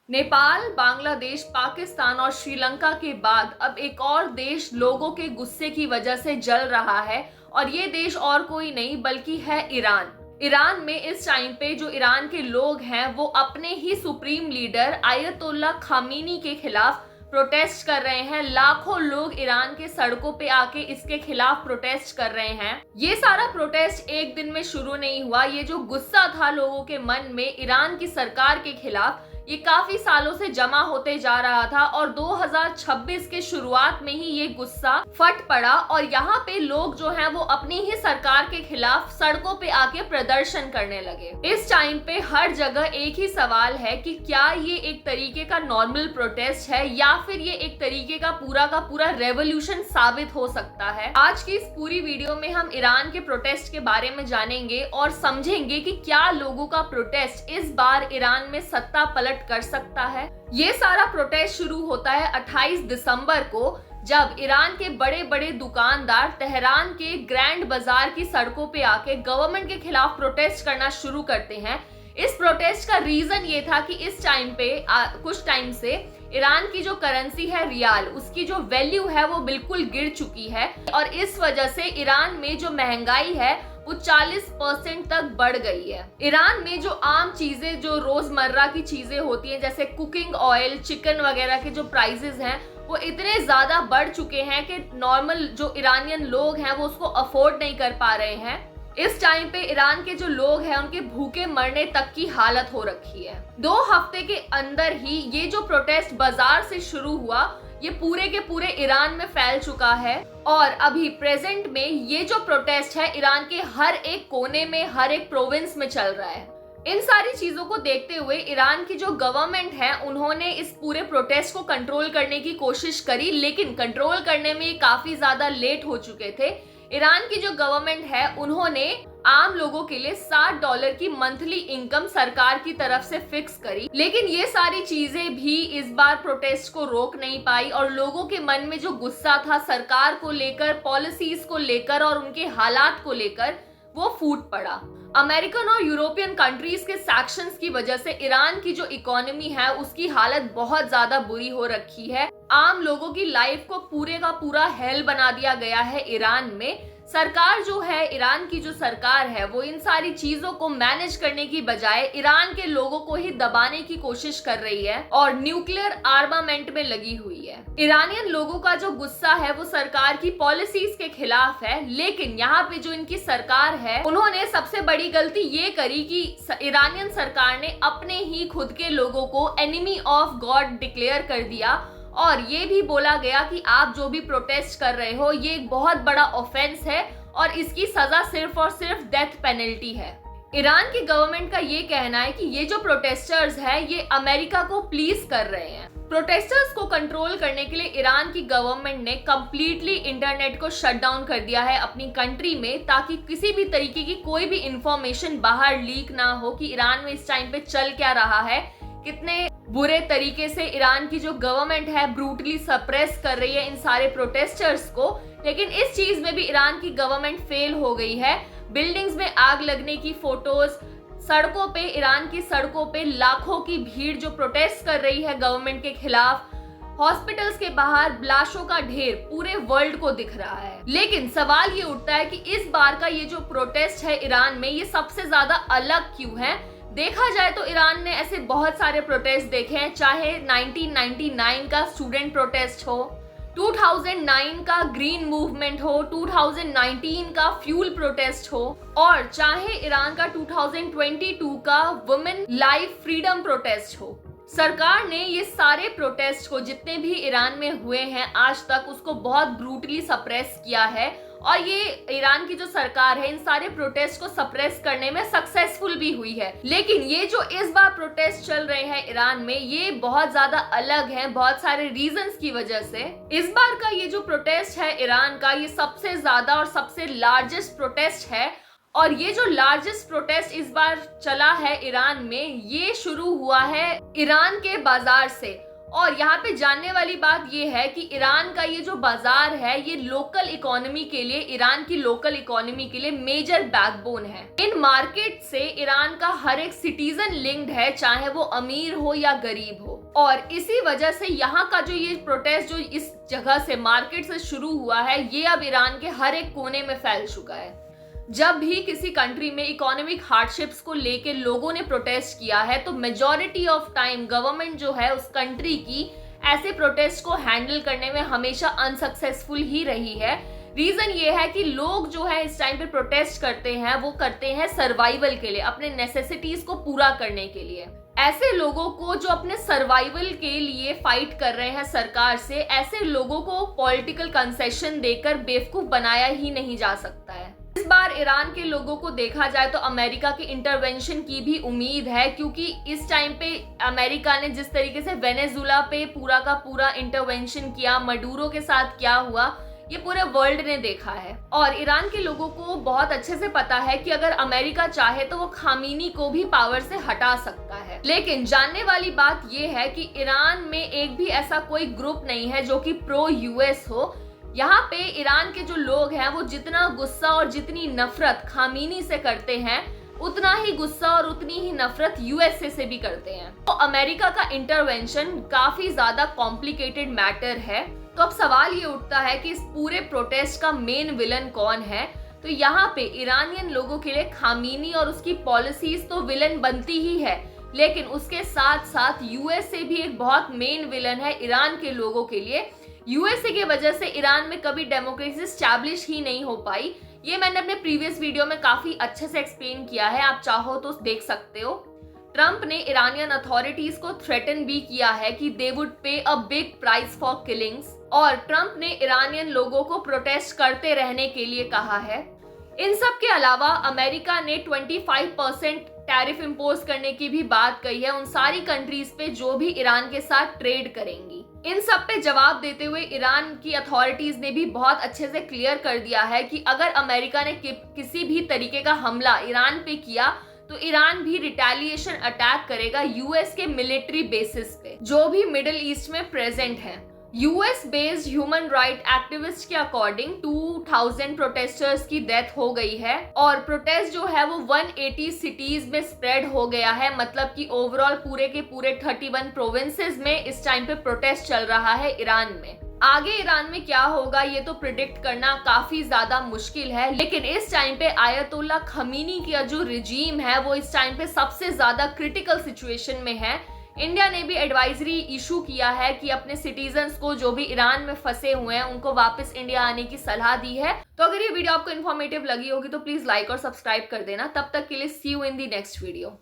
नेपाल, बांग्लादेश, पाकिस्तान और श्रीलंका के बाद अब एक और देश लोगों के गुस्से की वजह से जल रहा है और ये देश और कोई नहीं बल्कि है ईरान। ईरान में इस टाइम पे जो ईरान के लोग हैं वो अपने ही सुप्रीम लीडर आयतुल्ला खामेनी के खिलाफ प्रोटेस्ट कर रहे हैं। लाखों लोग ईरान के सड़कों पे आके इसके खिलाफ प्रोटेस्ट कर रहे हैं। ये सारा प्रोटेस्ट एक दिन में शुरू नहीं हुआ। ये जो गुस्सा था लोगों के मन में ईरान की सरकार के खिलाफ, ये काफी सालों से जमा होते जा रहा था और 2026 के शुरुआत में ही ये गुस्सा फट पड़ा और यहाँ पे लोग जो हैं वो अपनी ही सरकार के खिलाफ सड़कों पे आके प्रदर्शन करने लगे। इस टाइम पे हर जगह एक ही सवाल है कि क्या ये एक तरीके का नॉर्मल प्रोटेस्ट है या फिर ये एक तरीके का पूरा रेवोल्यूशन साबित हो सकता है। आज की इस पूरी वीडियो में हम ईरान के प्रोटेस्ट के बारे में जानेंगे और समझेंगे कि क्या लोगों का प्रोटेस्ट इस बार ईरान में सत्ता पलट कर सकता है। ये सारा प्रोटेस्ट शुरू होता है 28 दिसंबर को, जब ईरान के बड़े बड़े दुकानदार तेहरान के ग्रैंड बाजार की सड़कों पे आके गवर्नमेंट के खिलाफ प्रोटेस्ट करना शुरू करते हैं। इस प्रोटेस्ट का रीजन ये था कि इस टाइम पे कुछ टाइम से ईरान की जो करेंसी है रियाल, उसकी जो वैल्यू है वो बिल्कुल गिर चुकी है और इस वजह से ईरान में जो महंगाई है वो 40% तक बढ़ गई है। ईरान में जो आम चीजें, जो रोजमर्रा की चीजें होती हैं जैसे कुकिंग ऑयल, चिकन वगैरह के जो प्राइसेस हैं वो इतने ज्यादा बढ़ चुके हैं कि नॉर्मल जो ईरानियन लोग हैं वो उसको अफोर्ड नहीं कर पा रहे हैं। इस टाइम पे ईरान के जो लोग हैं उनके भूखे मरने तक की हालत हो रखी है। 2 हफ्ते के अंदर ही ये जो प्रोटेस्ट बाजार से शुरू हुआ ये पूरे के पूरे ईरान में फैल चुका है और अभी प्रेजेंट में ये जो प्रोटेस्ट है ईरान के हर एक कोने में, हर एक प्रोविंस में चल रहा है। इन सारी चीजों को देखते हुए ईरान की जो गवर्नमेंट है उन्होंने इस पूरे प्रोटेस्ट को कंट्रोल करने की कोशिश करी, लेकिन कंट्रोल करने में काफी ज्यादा लेट हो चुके थे। ईरान की जो गवर्नमेंट है उन्होंने आम लोगों के लिए $60 की मंथली इनकम सरकार की तरफ से फिक्स करी, लेकिन ये सारी चीजें भी इस बार प्रोटेस्ट को रोक नहीं पाई और लोगों के मन में जो गुस्सा था सरकार को लेकर, पॉलिसीज को लेकर और उनके हालात को लेकर, वो फूट पड़ा। अमेरिकन और यूरोपियन कंट्रीज के सैक्शंस की वजह से ईरान की जो इकोनॉमी है उसकी हालत बहुत ज्यादा बुरी हो रखी है। आम लोगों की लाइफ को पूरे का पूरा हेल बना दिया गया है ईरान में। सरकार जो है, ईरान की जो सरकार है वो इन सारी चीजों को मैनेज करने की बजाय ईरान के लोगों को ही दबाने की कोशिश कर रही है और न्यूक्लियर आर्मामेंट में लगी हुई है। ईरानियन लोगों का जो गुस्सा है वो सरकार की पॉलिसीज के खिलाफ है, लेकिन यहाँ पे जो इनकी सरकार है उन्होंने सबसे बड़ी गलती ये करी कि ईरानियन सरकार ने अपने ही खुद के लोगों को एनिमी ऑफ गॉड डिक्लेयर कर दिया और ये भी बोला गया कि आप जो भी प्रोटेस्ट कर रहे हो ये एक बहुत बड़ा ऑफेंस है और इसकी सजा सिर्फ और सिर्फ डेथ पेनल्टी है। ईरान की गवर्नमेंट का ये कहना है कि ये जो प्रोटेस्टर्स हैं ये अमेरिका को प्लीज कर रहे हैं। प्रोटेस्टर्स को कंट्रोल करने के लिए ईरान की गवर्नमेंट ने कंप्लीटली इंटरनेट को शट डाउन कर दिया है अपनी कंट्री में, ताकि किसी भी तरीके की कोई भी इंफॉर्मेशन बाहर लीक ना हो कि ईरान में इस टाइम पे चल क्या रहा है, कितने बुरे तरीके से ईरान की जो गवर्नमेंट है ब्रूटली सप्रेस कर रही है इन सारे प्रोटेस्टर्स को। लेकिन इस चीज में भी ईरान की गवर्नमेंट फेल हो गई है। बिल्डिंग्स में आग लगने की फोटोज, सड़कों पे, ईरान की सड़कों पे लाखों की भीड़ जो प्रोटेस्ट कर रही है गवर्नमेंट के खिलाफ, हॉस्पिटल्स के बाहर लाशों का ढेर पूरे वर्ल्ड को दिख रहा है। लेकिन सवाल ये उठता है कि इस बार का ये जो प्रोटेस्ट है ईरान में ये सबसे ज्यादा अलग क्यों है। देखा जाए तो ईरान ने ऐसे बहुत सारे प्रोटेस्ट देखे हैं, चाहे 1999 का स्टूडेंट प्रोटेस्ट हो, 2009 का ग्रीन मूवमेंट हो, 2019 का फ्यूल प्रोटेस्ट हो और चाहे ईरान का 2022 का वुमेन लाइफ फ्रीडम प्रोटेस्ट हो। सरकार ने ये सारे प्रोटेस्ट को जितने भी ईरान में हुए हैं आज तक उसको बहुत ब्रूटली सप्रेस किया है और ये ईरान की जो सरकार है इन सारे प्रोटेस्ट को सप्रेस करने में सक्सेसफुल भी हुई है। लेकिन ये जो इस बार प्रोटेस्ट चल रहे हैं ईरान में ये बहुत ज्यादा अलग है, बहुत सारे रीजंस की वजह से। इस बार का ये जो प्रोटेस्ट है ईरान का ये सबसे ज्यादा और सबसे लार्जेस्ट प्रोटेस्ट है और ये जो लार्जेस्ट प्रोटेस्ट इस बार चला है ईरान में ये शुरू हुआ है ईरान के बाजार से और यहाँ पे जानने वाली बात ये है कि ईरान का ये जो बाजार है ये लोकल इकोनॉमी के लिए, ईरान की लोकल इकोनॉमी के लिए मेजर बैकबोन है। इन मार्केट से ईरान का हर एक सिटीजन लिंक्ड है, चाहे वो अमीर हो या गरीब हो। और इसी वजह से यहाँ का जो ये प्रोटेस्ट जो इस जगह से, मार्केट से शुरू हुआ है, ये अब ईरान के हर एक कोने में फैल चुका है। जब भी किसी कंट्री में इकोनॉमिक हार्डशिप्स को लेके लोगों ने प्रोटेस्ट किया है तो मेजॉरिटी ऑफ टाइम गवर्नमेंट जो है उस कंट्री की ऐसे प्रोटेस्ट को हैंडल करने में हमेशा अनसक्सेसफुल ही रही है। रीजन ये है कि लोग जो है इस टाइम पे प्रोटेस्ट करते हैं, वो करते हैं सर्वाइवल के लिए, अपने नेसेसिटीज को पूरा करने के लिए। ऐसे लोगों को जो अपने सर्वाइवल के लिए फाइट कर रहे हैं सरकार से, ऐसे लोगों को पॉलिटिकल कंसेशन देकर बेवकूफ बनाया ही नहीं जा सकता है। इस बार ईरान के लोगों को देखा जाए तो अमेरिका के इंटरवेंशन की भी उम्मीद है, क्योंकि इस टाइम पे अमेरिका ने जिस तरीके से वेनेजुला पे पूरा का पूरा इंटरवेंशन किया, मडूरो के साथ क्या हुआ, ये पूरे वर्ल्ड ने देखा है। और ईरान के लोगों को बहुत अच्छे से पता है कि अगर अमेरिका चाहे तो वो खामीनी को भी पावर से हटा सकता है। लेकिन जानने वाली बात ये है कि ईरान में एक भी ऐसा कोई ग्रुप नहीं है जो कि प्रो यूएस हो। यहाँ पे ईरान के जो लोग हैं वो जितना गुस्सा और जितनी नफरत खामीनी से करते हैं, उतना ही गुस्सा और उतनी ही नफरत यूएसए से भी करते हैं। तो अमेरिका का इंटरवेंशन काफी ज्यादा कॉम्प्लिकेटेड मैटर है। तो अब सवाल ये उठता है कि इस पूरे प्रोटेस्ट का मेन विलन कौन है। तो यहाँ पे ईरानियन लोगों के लिए खामीनी और उसकी पॉलिसीज तो विलन बनती ही है, लेकिन उसके साथ साथ यूएसए भी एक बहुत मेन विलन है ईरान के लोगों के लिए। यूएसए की वजह से ईरान में कभी डेमोक्रेसी स्टैब्लिश ही नहीं हो पाई। ये मैंने अपने प्रीवियस वीडियो में काफी अच्छे से एक्सप्लेन किया है, आप चाहो तो देख सकते हो। ट्रंप ने ईरानियन अथॉरिटीज को थ्रेटन भी किया है कि दे वुड पे a big price for killings, और ट्रंप ने ईरानियन लोगों को प्रोटेस्ट करते रहने के लिए कहा है। इन सब के अलावा अमेरिका ने 25% टैरिफ इंपोज करने की भी बात कही है उन सारी कंट्रीज पे जो भी ईरान के साथ ट्रेड करेंगी। इन सब पे जवाब देते हुए ईरान की अथॉरिटीज ने भी बहुत अच्छे से क्लियर कर दिया है कि अगर अमेरिका ने किसी भी तरीके का हमला ईरान पे किया तो ईरान भी रिटेलिएशन अटैक करेगा यूएस के मिलिट्री बेसिस पे जो भी मिडिल ईस्ट में प्रेजेंट है। US based human right activist के अकॉर्डिंग 2000 प्रोटेस्टर्स की डेथ हो गई है और प्रोटेस्ट जो है वो 180 सिटीज में स्प्रेड हो गया है। मतलब कि ओवरऑल पूरे के पूरे 31 प्रोविंसेस में इस टाइम पे प्रोटेस्ट चल रहा है ईरान में। आगे ईरान में क्या होगा ये तो प्रिडिक्ट करना काफी ज्यादा मुश्किल है, लेकिन इस टाइम पे आयतुल्ला खमीनी का जो रिजीम है वो इस टाइम पे सबसे ज्यादा क्रिटिकल सिचुएशन में है। इंडिया ने भी एडवाइजरी इशू किया है कि अपने सिटीजन्स को जो भी ईरान में फंसे हुए हैं उनको वापस इंडिया आने की सलाह दी है। तो अगर ये वीडियो आपको इन्फॉर्मेटिव लगी होगी तो प्लीज लाइक और सब्सक्राइब कर देना। तब तक के लिए see you in the next video.